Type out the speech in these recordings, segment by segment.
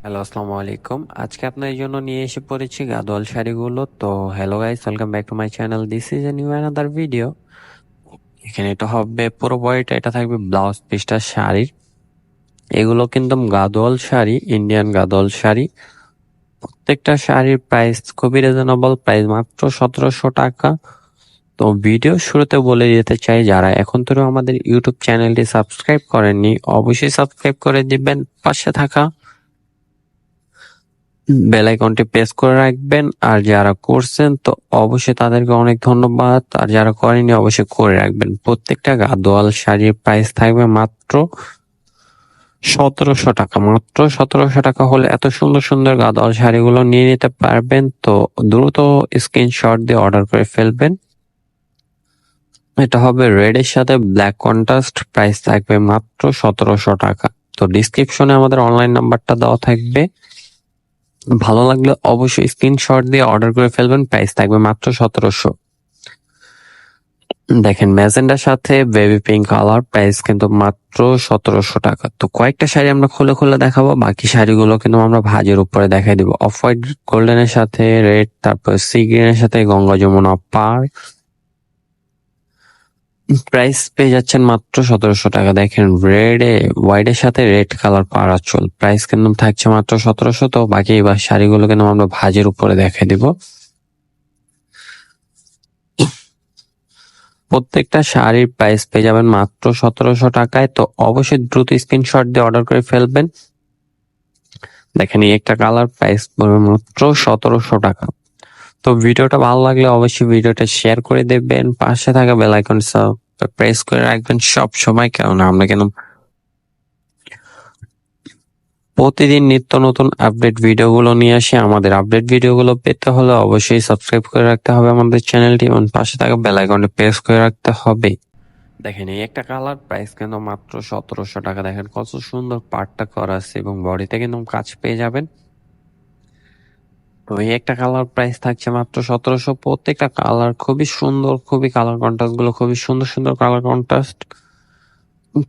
Hello, আসসালামু আলাইকুম। আজকে আপনার জন্য নিয়ে এসে পড়েছি গাদোয়াল শাড়িগুলো। তো hello guys, welcome back to my channel. This is a new another video. এখানে এটা হবে পুরো বডিটা, এটা থাকবে ব্লাউজ পিসটা শাড়ির। এগুলো কিন্তু গাদোয়াল শাড়ি, ইন্ডিয়ান গাদোয়াল শাড়ি। প্রত্যেকটা শাড়ির প্রাইস খুবই রিজনেবল, প্রাইস মাত্র 1700 টাকা। তো ভিডিও শুরুতে বলে দিতে চাই, যারা এখন ধরে আমাদের ইউটিউব চ্যানেলটি সাবস্ক্রাইব করেননি অবশ্যই সাবস্ক্রাইব করে দিবেন। পাশে থাকা বেল আইকনটি প্রেস করে রাখবেন। আর যারা করছেন তো অবশ্যই তাদেরকে অনেক ধন্যবাদ, আর যারা করেনি অবশ্যই করে রাখবেন। প্রত্যেকটা গাদোয়াল শাড়ির প্রাইস থাকবে মাত্র 1700 টাকা। মাত্র 1700 টাকা হলে এত সুন্দর সুন্দর গাদোয়াল শাড়িগুলো নিয়ে নিতে পারবেন। তো দ্রুত স্ক্রিনশট দিয়ে অর্ডার করে ফেলবেন। এটা হবে রেড এর সাথে ব্ল্যাক কন্ট্রাস্ট, প্রাইস থাকবে মাত্র 1700 টাকা। তো ডিসক্রিপশনে আমাদের অনলাইন নাম্বারটা দেওয়া থাকবে, ভালো লাগলে অবশ্যই স্ক্রিনশট দিয়ে অর্ডার করে ফেলবেন। প্রাইস থাকবে মাত্র 1700। দেখেন ম্যাজেন্ডার সাথে বেবি পিঙ্ক কালার, প্রাইস কিন্তু মাত্র 1700 টাকা। তো কয়েকটা শাড়ি আমরা খুলে খুলে দেখাবো, বাকি শাড়িগুলো কিন্তু আমরা ভাজের উপরে দেখাই দিব। অফ হোয়াইট গোল্ডেনের সাথে রেড, তারপর সি গ্রিনের সাথে গঙ্গা যমুনা পার, প্রাইস পেয়ে যাচ্ছেন মাত্র 1700 টাকা। দেখেন রেড এ হোয়াইট এর সাথে রেড কালার পার আঁচল, প্রাইস কিন্তু থাকছে মাত্র 1700। তো বাকি এবার শাড়িগুলো কিন্তু আমরা ভাজের উপরে দেখাই দিব। প্রত্যেকটা শাড়ির প্রাইস পেয়ে যাবেন মাত্র 1700 টাকায়। তো অবশ্যই দ্রুত স্ক্রিনশট দিয়ে অর্ডার করে ফেলবেন। দেখেন এই একটা কালার, প্রাইস পড়বে মাত্র 1700 টাকা। তো ভিডিওটা ভালো লাগলে অবশ্যই ভিডিওটা শেয়ার করে দেবেন। পাশে থাকা বেল আইকন প্রেস করে রাখবেন সব সময়, কারণ আমরা কেন প্রতিদিন নিত্য নতুন আপডেট ভিডিওগুলো নিয়ে আসি। আমাদের আপডেট ভিডিওগুলো পেতে হলে অবশ্যই সাবস্ক্রাইব করে রাখতে হবে আমাদের চ্যানেলটি, এবং পাশে থাকা বেল আইকনটি প্রেস করে রাখতে হবে। দেখেন এই একটা কালার, প্রাইস কিন্তু মাত্র 1700 টাকা। দেখেন কত সুন্দর পাড়টা করা আছে এবং বডিতে কিন্তু কাজ পেয়ে যাবেন। তো এই একটা কালার প্রাইস থাকছে মাত্র 1700। প্রত্যেকটা কালার খুবই সুন্দর, খুবই কালার কন্ট্রাস্ট গুলো খুবই সুন্দর সুন্দর কালার কন্ট্রাস্ট।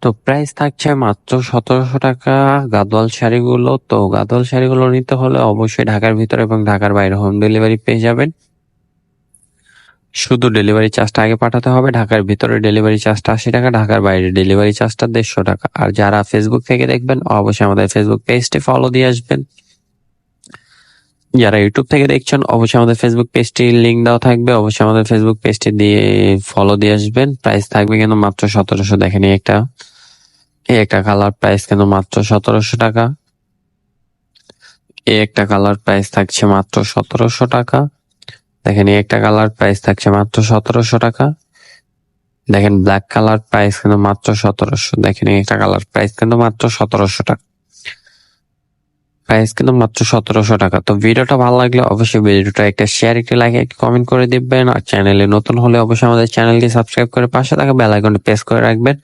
তো প্রাইস থাকছে মাত্র 1700 টাকা গাদোয়াল শাড়িগুলো। তো গাদোয়াল শাড়িগুলো নিতে হলে অবশ্যই ঢাকার ভিতরে এবং ঢাকার বাইরে হোম ডেলিভারি পেয়ে যাবেন। শুধু ডেলিভারি চার্জটা আগে পাঠাতে হবে। ঢাকার ভিতরে ডেলিভারি চার্জটা 80 টাকা, ঢাকার বাইরে ডেলিভারি চার্জটা 150 টাকা। আর যারা ফেসবুক থেকে দেখবেন অবশ্যই আমাদের ফেসবুক পেজটি ফলো দিয়ে আসবেন। যারা ইউটিউব থেকে দেখছেন অবশ্যই আমাদের ফেসবুক পেজটির লিঙ্ক দেওয়া থাকবে, অবশ্যই আমাদের ফেসবুক পেজটি দিয়ে ফলো দিয়ে আসবেন। প্রাইস থাকবে কিন্তু মাত্র 1700। দেখেন এই একটা কালার, প্রাইস কিন্তু মাত্র 1700 টাকা। এই একটা কালার প্রাইস থাকছে মাত্র 1700 টাকা। দেখেন এই একটা কালার প্রাইস থাকছে মাত্র 1700 টাকা। দেখেন ব্ল্যাক কালার, প্রাইস কিন্তু মাত্র 1700। দেখেন এই একটা কালার, প্রাইস কিন্তু মাত্র 1700 টাকা। প্রাইস কিন্তু মাত্র 1700 টাকা। তো ভিডিওটা ভালো লাগলে অবশ্যই ভিডিওটা একটা শেয়ার, একটা লাইক, একটা কমেন্ট করে দিবেন। আর চ্যানেলে নতুন হলে অবশ্যই আমাদের চ্যানেলটি সাবস্ক্রাইব করে পাশে থাকা বেল আইকনটি প্রেস করে রাখবেন।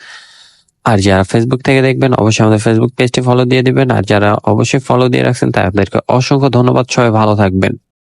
আর যারা ফেসবুক থেকে দেখবেন অবশ্যই আমাদের ফেসবুক পেজটি ফলো দিয়ে দিবেন। আর যারা অবশ্যই ফলো দিয়ে রাখছেন তাদেরকে অসংখ্য ধন্যবাদ। সবাই ভালো থাকবেন।